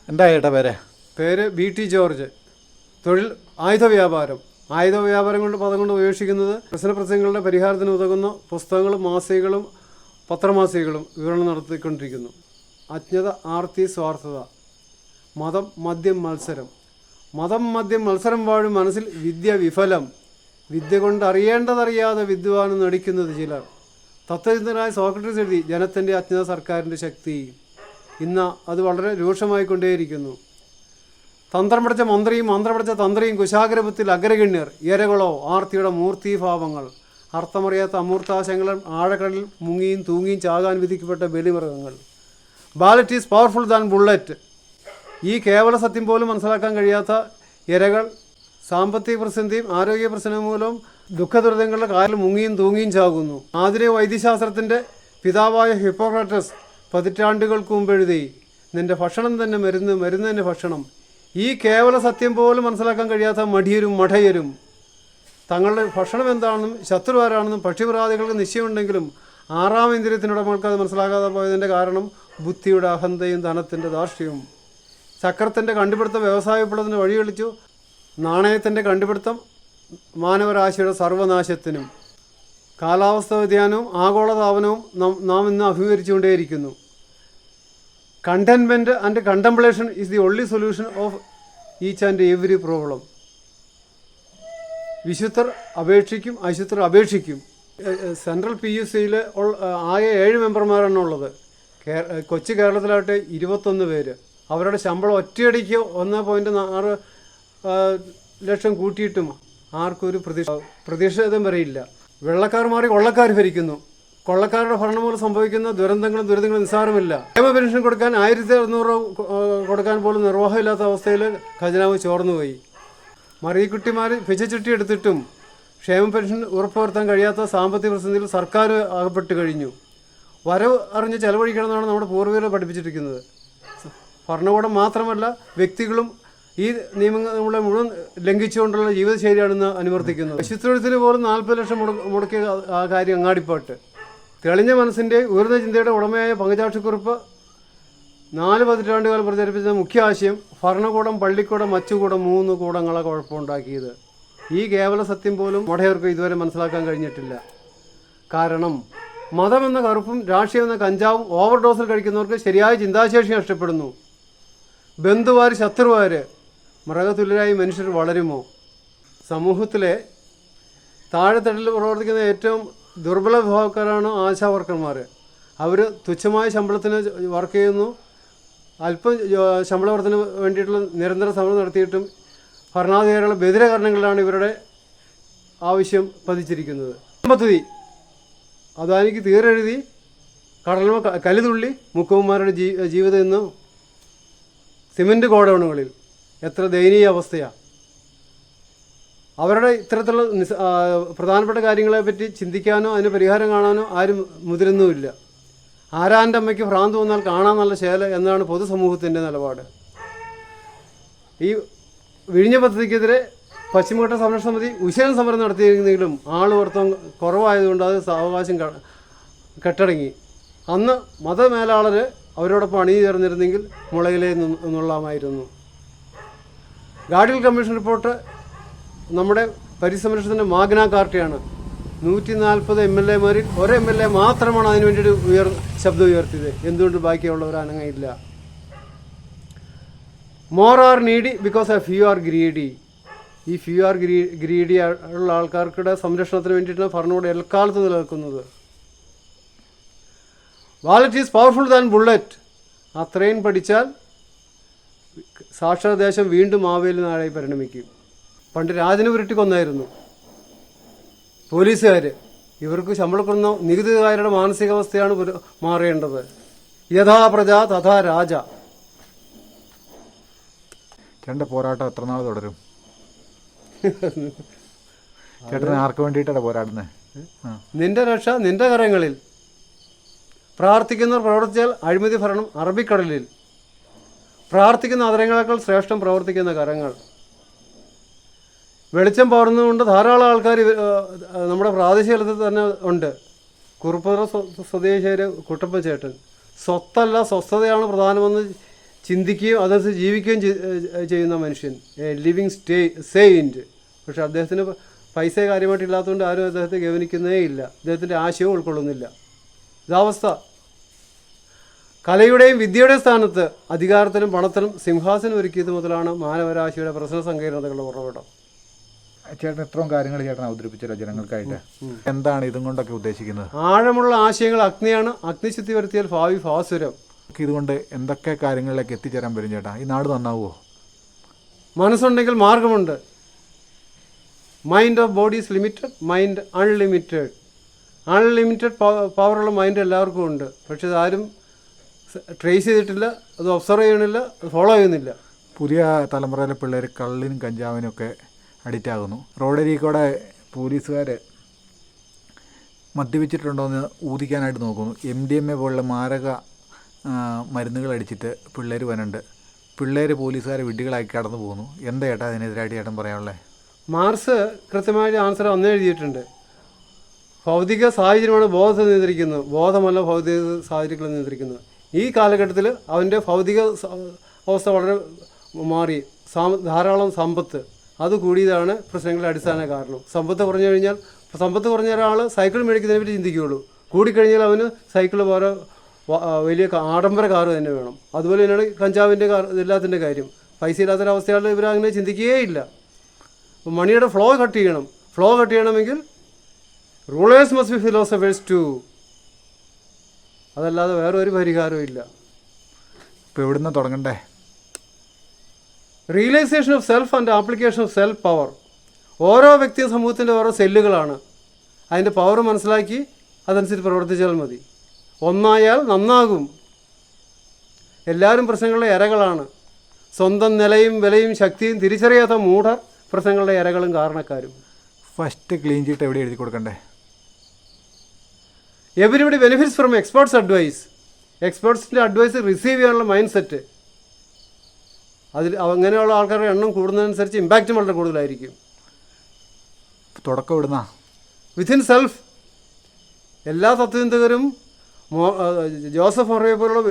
എന്താ ചേട്ടാ പേര്? പേര് BT ജോർജ്. തൊഴിൽ ആയുധ വ്യാപാരം. ആയുധ വ്യാപാരം കൊണ്ട് പദം കൊണ്ട് ഉപേക്ഷിക്കുന്നത് പ്രശ്നങ്ങളുടെ പരിഹാരത്തിന് ഉതകുന്ന പുസ്തകങ്ങളും മാസികകളും പത്രമാസികകളും വിവരണം നടത്തിക്കൊണ്ടിരിക്കുന്നു. അജ്ഞത, ആർത്തി, സ്വാർത്ഥത. മതം, മദ്യം, മത്സരം. മതം, മദ്യം, മത്സരം വാഴും മനസ്സിൽ വിദ്യ വിഫലം. വിദ്യ കൊണ്ട് അറിയേണ്ടതറിയാതെ വിദ്വാന് നടിക്കുന്നത് ചിലർ. തത്വചിന്തനായ സോക്രട്ടീസ് എഴുതി ജനത്തിൻ്റെ അജ്ഞത സർക്കാരിൻ്റെ ശക്തി. ഇന്ന് അത് വളരെ രൂക്ഷമായിക്കൊണ്ടേയിരിക്കുന്നു. തന്ത്രം പഠിച്ച മന്ത്രിയും മന്ത്രം പഠിച്ച തന്ത്രിയും കുശാഗ്രപത്തിൽ അഗ്രഗണ്യർ. ഇരകളോ ആർത്തിയുടെ മൂർത്തിഭാവങ്ങൾ. അർത്ഥമറിയാത്ത അമൂർത്താശങ്ങളും ആഴക്കടലിൽ മുങ്ങിയും തൂങ്ങിയും ചാകാൻ വിധിക്കപ്പെട്ട ബലിമൃഗങ്ങൾ. Ballot is powerful than bullet. ഈ കേവല സത്യം പോലും മനസ്സിലാക്കാൻ കഴിയാത്ത ഇരകൾ സാമ്പത്തിക പ്രതിസന്ധിയും ആരോഗ്യ പ്രശ്നവും മൂലം ദുഃഖദുരിതങ്ങളുടെ കാലിൽ മുങ്ങിയും തൂങ്ങിയും ചാകുന്നു. ആധുനിക വൈദ്യശാസ്ത്രത്തിൻ്റെ പിതാവായ ഹിപ്പോക്രാറ്റസ് പതിറ്റാണ്ടുകൾക്ക് മുമ്പ് എഴുതി, നിൻ്റെ ഭക്ഷണം തന്നെ മരുന്ന്, മരുന്ന് തന്നെ ഭക്ഷണം. ഈ കേവല സത്യം പോലും മനസ്സിലാക്കാൻ കഴിയാത്ത മടിയരും മഠയരും തങ്ങളുടെ ഭക്ഷണം എന്താണെന്നും ശത്രു ആരാണെന്നും പക്ഷിമൃഗാദികൾക്ക് നിശ്ചയമുണ്ടെങ്കിലും ആറാം ഇന്ദ്രിയത്തിനുടമകൾക്ക് അത് മനസ്സിലാക്കാതെ പോയതിൻ്റെ കാരണം ബുദ്ധിയുടെ അഹന്തയും ധനത്തിൻ്റെ ധാർഷ്ട്യവും. ചക്രത്തിൻ്റെ കണ്ടുപിടുത്തം വ്യവസായ വിപ്ലവത്തിന് വഴിയൊളിച്ചു. നാണയത്തിൻ്റെ കണ്ടുപിടുത്തം മാനവരാശിയുടെ സർവനാശത്തിനും. കാലാവസ്ഥാ വ്യതിയാനവും ആഗോളതാപനവും നാം ഇന്ന് അഭിമുഖീകരിച്ചുകൊണ്ടേയിരിക്കുന്നു. Containment and contemplation is the only solution of each and every problem. വിശുദ്ധർ അപേക്ഷിക്കും, അശുദ്ധർ അപേക്ഷിക്കും. സെൻട്രൽ PUCയിൽ ആകെ 7 മെമ്പർമാരാണ് ഉള്ളത്. കൊച്ചു കേരളത്തിലാകട്ടെ 21 പേര്. അവരുടെ ശമ്പളം ഒറ്റയടിക്ക് 1.6 ലക്ഷം കൂട്ടിയിട്ടും ആർക്കും ഒരു പ്രതിഷേധം വരെയില്ല. വെള്ളക്കാർ മാറി കൊള്ളക്കാർ ഭരിക്കുന്നു. കൊള്ളക്കാരുടെ ഭരണം മൂലം സംഭവിക്കുന്ന ദുരന്തങ്ങളും നിസ്സാരമില്ല. ക്ഷേമ പെൻഷൻ കൊടുക്കാൻ 1600 രൂപ കൊടുക്കാൻ പോലും നിർവാഹമില്ലാത്ത അവസ്ഥയിൽ ഖജനാവ് ചോർന്നുപോയി. മറിയക്കുട്ടിമാർ പിച്ചച്ചുട്ടി എടുത്തിട്ടും ക്ഷേമ പെൻഷൻ ഉറപ്പുവരുത്താൻ കഴിയാത്ത സാമ്പത്തിക പ്രതിസന്ധിയിൽ സർക്കാർ അകപ്പെട്ട് കഴിഞ്ഞു. വരവ് അറിഞ്ഞ് ചെലവഴിക്കണമെന്നാണ് നമ്മുടെ പൂർവികരെ പഠിപ്പിച്ചിരിക്കുന്നത്. ഭരണകൂടം മാത്രമല്ല, വ്യക്തികളും ഈ നിയമങ്ങളെ മുഴുവൻ ലംഘിച്ചുകൊണ്ടുള്ള ജീവിതശൈലിയാണെന്ന് അനുവർത്തിക്കുന്നത്. പശുത്തൊഴുത്തിന് പോലും 40 ലക്ഷം മുടക്കിയ ആ കാര്യം അങ്ങാടിപ്പാട്ട്. തെളിഞ്ഞ മനസ്സിൻ്റെ ഉയർന്ന ചിന്തയുടെ ഉടമയായ പങ്കജാക്ഷിക്കുറിപ്പ് 4 പതിറ്റാണ്ടുകാലം പ്രചരിപ്പിച്ച മുഖ്യ ആശയം ഭരണകൂടം, പള്ളിക്കൂടം, അച്ചുകൂടം 3 കൂടങ്ങളെ കുഴപ്പമുണ്ടാക്കിയത്. ഈ കേവല സത്യം പോലും മഠയർക്ക് ഇതുവരെ മനസ്സിലാക്കാൻ കഴിഞ്ഞിട്ടില്ല. കാരണം മതമെന്ന കറുപ്പും രാഷ്ട്രീയം എന്ന കഞ്ചാവും ഓവർഡോസിൽ കഴിക്കുന്നവർക്ക് ശരിയായ ചിന്താശേഷി നഷ്ടപ്പെടുന്നു. ബന്ധുവാർ, ശത്രുവാർ, മൃഗതുല്യരായി മനുഷ്യർ വളരുമോ? സമൂഹത്തിലെ താഴെത്തട്ടിൽ പ്രവർത്തിക്കുന്ന ഏറ്റവും ദുർബല വിഭാഗക്കാരാണ് ആശാവർക്കർമാർ. അവർ തുച്ഛമായ ശമ്പളത്തിന് വർക്ക് ചെയ്യുന്നു. അല്പം ശമ്പള വർധന വേണ്ടിയിട്ടുള്ള നിരന്തര സമരം നടത്തിയിട്ടും ഭരണാധികാരികളുടെ ബദിരകരണങ്ങളിലാണ് ഇവരുടെ ആവശ്യം പതിച്ചിരിക്കുന്നത്. പദ്ധതി അദാനിക്ക് തീരെഴുതി കടൽമ കലിതുള്ളി മുക്കുവന്മാരുടെ ജീവിതം ഇന്ന് സിമൻറ്റ് ഗോഡൗണുകളിൽ എത്ര ദയനീയ അവസ്ഥയാണ്. അവരുടെ ഇത്തരത്തിലുള്ള പ്രധാനപ്പെട്ട കാര്യങ്ങളെപ്പറ്റി ചിന്തിക്കാനോ അതിന് പരിഹാരം കാണാനോ ആരും മുതിരുന്നുമില്ല. ആരാൻ്റെ അമ്മയ്ക്ക് ഭ്രാന്ത് വന്നാൽ കാണാൻ നല്ല ശേല എന്നാണ് പൊതുസമൂഹത്തിൻ്റെ നിലപാട്. ഈ വിഴിഞ്ഞ പദ്ധതിക്കെതിരെ പശ്ചിമഘട്ട സംരക്ഷണ സമിതി ഉശിരൻ സമരം നടത്തിയിരുന്നെങ്കിലും ആളുവർത്തം കുറവായതുകൊണ്ട് അത് സാവകാശം കെട്ടടങ്ങി. അന്ന് മതമേലാളർ അവരോടൊപ്പം അണിചേർന്നിരുന്നെങ്കിൽ മുളയിലേ നിന്നുള്ളമായിരുന്നു. ഗാഡ്ഗിൽ കമ്മീഷൻ റിപ്പോർട്ട് നമ്മുടെ പരിസംരക്ഷണത്തിൻ്റെ മാഗ്ന കാർട്ടയാണ്. 140 MLA-മാരിൽ ഒരു MLA മാത്രമാണ് അതിനു വേണ്ടിയിട്ട് ശബ്ദം ഉയർത്തിയത്. എന്തുകൊണ്ട് ബാക്കിയുള്ളവർ അനങ്ങയില്ല? More are needy because a few are greedy. ഈ ഫ്യൂ ആർ ഗ്രീഡി ഉള്ള ആൾക്കാർക്കുടെ സംരക്ഷണത്തിന് വേണ്ടിയിട്ടാണ് ഭരണകൂടം എക്കാലത്ത് നിലനിൽക്കുന്നത്. Ballot is powerful than bullet. അത്രയും പഠിച്ചാൽ സാക്ഷരദേശം വീണ്ടും മാവേലി നാടായി പരിണമിക്കും. പണ്ട് രാജന് ഉരുട്ടി കൊന്നായിരുന്നു പോലീസുകാർ. ഇവർക്ക് ശമ്പളം കൊന്ന നികുതിദായകരുടെ മാനസികാവസ്ഥയാണ് മാറേണ്ടത്. യഥാ പ്രജ തഥാ രാജ. ചേട്ടൻ്റെ പോരാട്ടം എത്ര നാൾ തുടരും? ചേട്ടന് ആർക്ക് വേണ്ടിയിട്ടാണ് പോരാടുന്നത്? നിന്റെ രക്ഷ നിന്റെ കരങ്ങളിൽ. പ്രാർത്ഥിക്കുന്നവർ പ്രവർത്തിച്ചാൽ അഴിമതി ഭരണം അറബിക്കടലിൽ. പ്രാർത്ഥിക്കുന്ന അതരങ്ങളേക്കാൾ ശ്രേഷ്ഠം പ്രവർത്തിക്കുന്ന കരങ്ങൾ. വെളിച്ചം പകർന്നുകൊണ്ട് ധാരാളം ആൾക്കാർ നമ്മുടെ പ്രാദേശിക തലത്തിൽ തന്നെ ഉണ്ട്. കുറുപ്പുറ സ്വദേശീയർ കുട്ടപ്പ ചേട്ടൻ. സ്വത്തല്ല സ്വസ്ഥതയാണ് പ്രധാനമെന്ന് ചിന്തിക്കുകയും അതനുസരിച്ച് ജീവിക്കുകയും ചെയ്യുന്ന മനുഷ്യൻ, ലിവിങ് സെയിൻറ്റ്. പക്ഷെ അദ്ദേഹത്തിന് പൈസ കാര്യമായിട്ടില്ലാത്തതുകൊണ്ട് ആരും അദ്ദേഹത്തെ ഗവനിക്കുന്നേ ഇല്ല, അദ്ദേഹത്തിൻ്റെ ആശയവും ഉൾക്കൊള്ളുന്നില്ല. ഇതാവസ്ഥ. കലയുടെയും വിദ്യയുടെയും സ്ഥാനത്ത് അധികാരത്തിലും പണത്തിലും സിംഹാസനം ഒരുക്കിയത് മുതലാണ് മാനവരാശിയുടെ പ്രശ്ന സങ്കീർണതകളുടെ ഉറവിടം. ചേട്ടൻ ഇത്രയും കാര്യങ്ങൾ ചേട്ടൻ അവതരിപ്പിച്ചല്ലോ ജനങ്ങൾക്കായിട്ട്. എന്താണ് ഇതും കൊണ്ടൊക്കെ ഉദ്ദേശിക്കുന്നത്? ആഴമുള്ള ആശയങ്ങൾ അഗ്നിയാണ്, അഗ്നിശുദ്ധി വരുത്തിയാൽ ഭാവി ഭാസുരം. ഇതുകൊണ്ട് എന്തൊക്കെ കാര്യങ്ങളിലേക്ക് എത്തിച്ചേരാൻ വരും ചേട്ടാ? ഈ നാട് നന്നാവുമോ? മനസ്സുണ്ടെങ്കിൽ മാർഗമുണ്ട്. Mind of body is limited, mind unlimited. Unlimited പവറുള്ള മൈൻഡ് എല്ലാവർക്കും ഉണ്ട്. പക്ഷെ ഇതാരും ട്രേസ് ചെയ്തിട്ടില്ല, അത് ഒബ്സർവ് ചെയ്യണില്ല, അത് ഫോളോ ചെയ്യുന്നില്ല. പുതിയ തലമുറയിലെ പിള്ളേർ കള്ളിനും കഞ്ചാവിനും ഒക്കെ അഡിക്റ്റ് ആകുന്നു. റോഡരികൂടെ പോലീസുകാർ മദ്യപിച്ചിട്ടുണ്ടോയെന്ന് ഊതിക്കാനായിട്ട് നോക്കുന്നു. MDMA പോലുള്ള മാരക മരുന്നുകൾ അടിച്ചിട്ട് പിള്ളേർ വനുണ്ട്. പിള്ളേർ പോലീസുകാരെ വിഡ്ഢികളാക്കി കടന്നു പോകുന്നു. എന്താ ചേട്ടാ അതിനെതിരായിട്ട് ചേട്ടൻ പറയാനുള്ളത്? മാർക്സ് കൃത്യമായിട്ട് ആൻസർ അന്നേ എഴുതിയിട്ടുണ്ട്. ഭൗതിക സാഹചര്യമാണ് ബോധത്തെ നിയന്ത്രിക്കുന്നത്, ബോധമല്ല ഭൗതിക സാഹചര്യങ്ങളെ നിയന്ത്രിക്കുന്നത്. ഈ കാലഘട്ടത്തിൽ അവൻ്റെ ഭൗതിക അവസ്ഥ വളരെ മാറി. ധാരാളം സമ്പത്ത് അത് കൂടിയതാണ് പ്രശ്നങ്ങളുടെ അടിസ്ഥാന കാരണം. സമ്പത്ത് കുറഞ്ഞു കഴിഞ്ഞാൽ, സമ്പത്ത് കുറഞ്ഞ ഒരാൾ സൈക്കിൾ മേടിക്കുന്നതിനെ പറ്റി ചിന്തിക്കുകയുള്ളൂ. കൂടിക്കഴിഞ്ഞാൽ അവന് സൈക്കിൾ പോലെ വലിയ ആഡംബര കാറ് തന്നെ വേണം. അതുപോലെ തന്നെയാണ് കഞ്ചാവിൻ്റെ കാർ, എല്ലാത്തിൻ്റെ കാര്യം. പൈസ ഇല്ലാത്തൊരവസ്ഥയാണെങ്കിൽ ഇവരങ്ങനെ ചിന്തിക്കുകയില്ല. മണിയുടെ ഫ്ലോ കട്ട് ചെയ്യണം. ഫ്ലോ കട്ട് ചെയ്യണമെങ്കിൽ rulers must be philosophers too. അതല്ലാതെ വേറെ ഒരു പരിഹാരവും ഇല്ല. ഇപ്പോൾ എവിടുന്ന് തുടങ്ങണ്ടേ? Realisation of self and application of self power. ഓരോ വ്യക്തിയും സമൂഹത്തിൻ്റെ ഓരോ സെല്ലുകളാണ്. അതിൻ്റെ പവർ മനസ്സിലാക്കി അതനുസരിച്ച് പ്രവർത്തിച്ചാൽ മതി. ഒന്നായാൽ നന്നാകും. എല്ലാവരും പ്രശ്നങ്ങളുടെ ഇരകളാണ്. സ്വന്തം നിലയും വിലയും ശക്തിയും തിരിച്ചറിയാത്ത മൂഢർ പ്രശ്നങ്ങളുടെ ഇരകളും കാരണക്കാരും. ഫസ്റ്റ് ക്ലീൻ ചീട്ട് എവിടെ എഴുതി കൊടുക്കണ്ടേ? Everybody benefits from experts advice. എക്സ്പേർട്സിൻ്റെ അഡ്വൈസ് റിസീവ് ചെയ്യാനുള്ള മൈൻഡ് സെറ്റ്. അതിൽ അങ്ങനെയുള്ള ആൾക്കാരുടെ എണ്ണം കൂടുന്നതനുസരിച്ച് ഇമ്പാക്റ്റും വളരെ കൂടുതലായിരിക്കും. തുടക്കം ഇടുന്ന വിത്തിൻ സെൽഫ്. എല്ലാ തത്വചിന്തകരും ജോസഫ് മൊറയെ പോലുള്ള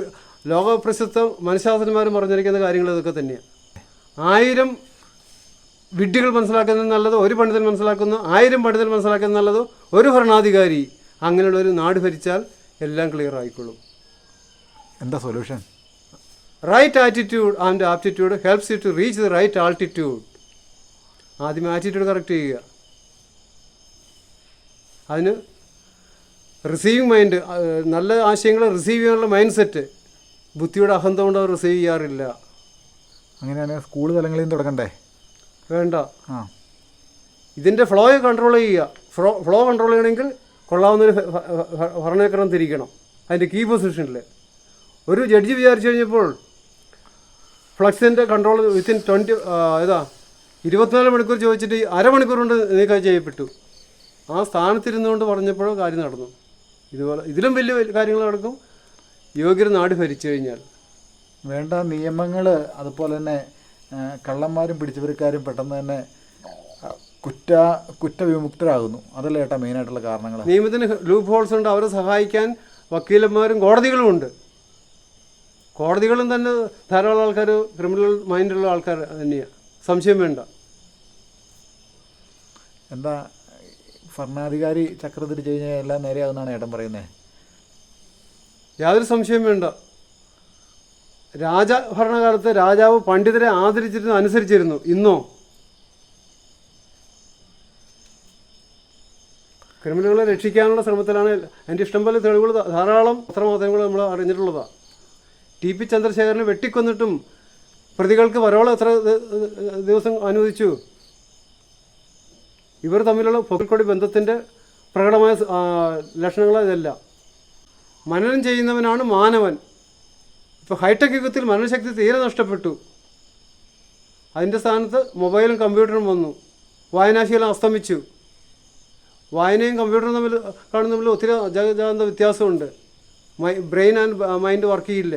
ലോകപ്രസിദ്ധ മനഃശാസ്ത്രജ്ഞന്മാരും പറഞ്ഞിരിക്കുന്ന കാര്യങ്ങൾ ഇതൊക്കെ തന്നെയാണ്. 1000 വിഡ്ഢികൾ മനസ്സിലാക്കുന്നത് നല്ലത് ഒരു പണ്ഡിതൻ മനസ്സിലാക്കുന്നു, 1000 പണ്ഡിതൻ മനസ്സിലാക്കുന്നത് നല്ലത് ഒരു ഭരണാധികാരി. അങ്ങനെയുള്ളൊരു നാട് ഭരിച്ചാൽ എല്ലാം ക്ലിയർ ആയിക്കൊള്ളും. എന്താ solution? Right attitude and aptitude helps you to reach the right altitude. ആദ്യം ആറ്റിറ്റ്യൂഡ് കറക്റ്റ് ചെയ്യുക. അതിന് റിസീവിങ് മൈൻഡ്, നല്ല ആശയങ്ങൾ റിസീവ് ചെയ്യാനുള്ള മൈൻഡ് സെറ്റ്. ബുദ്ധിയുടെ അഹന്ത കൊണ്ട് അവർ റിസീവ് ചെയ്യാറില്ല. അങ്ങനെയാണെങ്കിൽ സ്കൂൾ തലങ്ങളിൽ നിന്ന് തുടങ്ങണ്ടേ? വേണ്ട. ഇതിൻ്റെ ഫ്ലോയെ കൺട്രോൾ ചെയ്യുക. ഫ്ലോ കൺട്രോൾ ചെയ്യണമെങ്കിൽ കൊള്ളാവുന്നൊരു ഭരണചക്രം തിരിക്കണം അതിൻ്റെ കീ പൊസിഷനിൽ. ഒരു ജഡ്ജി വിചാരിച്ചു കഴിഞ്ഞപ്പോൾ ഫ്ലക്സിൻ്റെ കൺട്രോൾ വിത്തിൻ 24 മണിക്കൂർ ചോദിച്ചിട്ട് അരമണിക്കൂർ കൊണ്ട് നീക്കം ചെയ്യപ്പെട്ടു. ആ സ്ഥാനത്തിരുന്നുകൊണ്ട് പറഞ്ഞപ്പോഴോ കാര്യം നടന്നു. ഇതുപോലെ ഇതിലും വലിയ കാര്യങ്ങൾ നടക്കും യോഗ്യർ നാട് ഭരിച്ചു കഴിഞ്ഞാൽ. വേണ്ട നിയമങ്ങൾ, അതുപോലെ തന്നെ കള്ളന്മാരും പിടിച്ചുപറിക്കാരും പെട്ടെന്ന് തന്നെ കുറ്റവിമുക്തരാകുന്നു. അതല്ലേ ഏട്ടാ മെയിനായിട്ടുള്ള കാരണങ്ങൾ. നിയമത്തിന് ലൂപ്പ് ഹോൾസ് ഉണ്ട്. അവരെ സഹായിക്കാൻ വക്കീലന്മാരും കോടതികളും ഉണ്ട്. കോടതികളും തന്നെ ധാരാളം ആൾക്കാർ ക്രിമിനൽ മൈൻഡുള്ള ആൾക്കാർ തന്നെയാണ്, സംശയം വേണ്ട. എന്താ ഭരണാധികാരി ചക്രം തിരിച്ചു കഴിഞ്ഞാൽ എല്ലാം നേരെയാകുന്നതാണ് ഏട്ടൻ പറയുന്നത്? യാതൊരു സംശയം വേണ്ട. ഭരണകാലത്ത് രാജാവ് പണ്ഡിതരെ ആദരിച്ചിരുന്നു, അനുസരിച്ചിരുന്നു. ഇന്നോ ക്രിമിനലുകളെ രക്ഷിക്കാനുള്ള ശ്രമത്തിലാണ്. എൻ്റെ ഇഷ്ടംപോലെ തെളിവുകൾ ധാരാളം പത്രമാധ്യമങ്ങൾ നമ്മൾ അറിഞ്ഞിട്ടുള്ളതാണ്. TP ചന്ദ്രശേഖരനെ വെട്ടിക്കൊന്നിട്ടും പ്രതികൾക്ക് പരോൾ എത്ര ദിവസം അനുവദിച്ചു? ഇവർ തമ്മിലുള്ള പൊക്കിൾക്കൊടി ബന്ധത്തിൻ്റെ പ്രകടമായ ലക്ഷണങ്ങൾ ഇതല്ല. മനനം ചെയ്യുന്നവനാണ് മാനവൻ. ഇപ്പോൾ ഹൈടെക് യുഗത്തിൽ മനനശക്തി തീരെ നഷ്ടപ്പെട്ടു. അതിൻ്റെ സ്ഥാനത്ത് മൊബൈലും കമ്പ്യൂട്ടറും വന്നു. വായനാശീലം അസ്തമിച്ചു. വായനയും കമ്പ്യൂട്ടറും തമ്മിൽ ഒത്തിരി ജഗജാന്ത വ്യത്യാസമുണ്ട്. ബ്രെയിൻ ആൻഡ് മൈൻഡ് വർക്ക് ചെയ്യില്ല,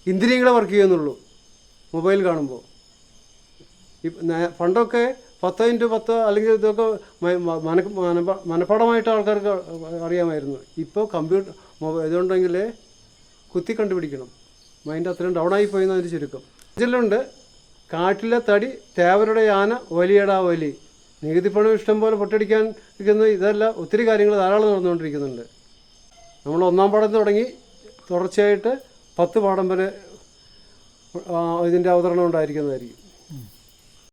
ഇന്ദ്രിയങ്ങളെ വർക്ക് ചെയ്യുന്നുള്ളൂ മൊബൈൽ കാണുമ്പോൾ. പണ്ടൊക്കെ 10x10 അല്ലെങ്കിൽ ഇതൊക്കെ മനഃപ്പാടമായിട്ട് ആൾക്കാർക്ക് അറിയാമായിരുന്നു. ഇപ്പോൾ കമ്പ്യൂട്ടർ ഇതുണ്ടെങ്കിൽ കുത്തി കണ്ടുപിടിക്കണം. മൈൻഡ് അത്രയും ഡൗണായി പോയി എന്നതിന് ചുരുക്കം. ഇതിലുണ്ട് കാട്ടിലെ തടി തേവരുടെ ആന വലിയടാ വലി, നികുതി പണം ഇഷ്ടം പോലെ പൊട്ടടിക്കാൻ ഇരിക്കുന്ന ഇതെല്ലാം ഒത്തിരി കാര്യങ്ങൾ ധാരാളം നടന്നുകൊണ്ടിരിക്കുന്നുണ്ട്. നമ്മൾ 1-ാം പാഠം തുടങ്ങി തുടർച്ചയായിട്ട് 10 പാഠം വരെ ഇതിൻ്റെ അവതരണം ഉണ്ടായിരിക്കുന്നതായിരിക്കും.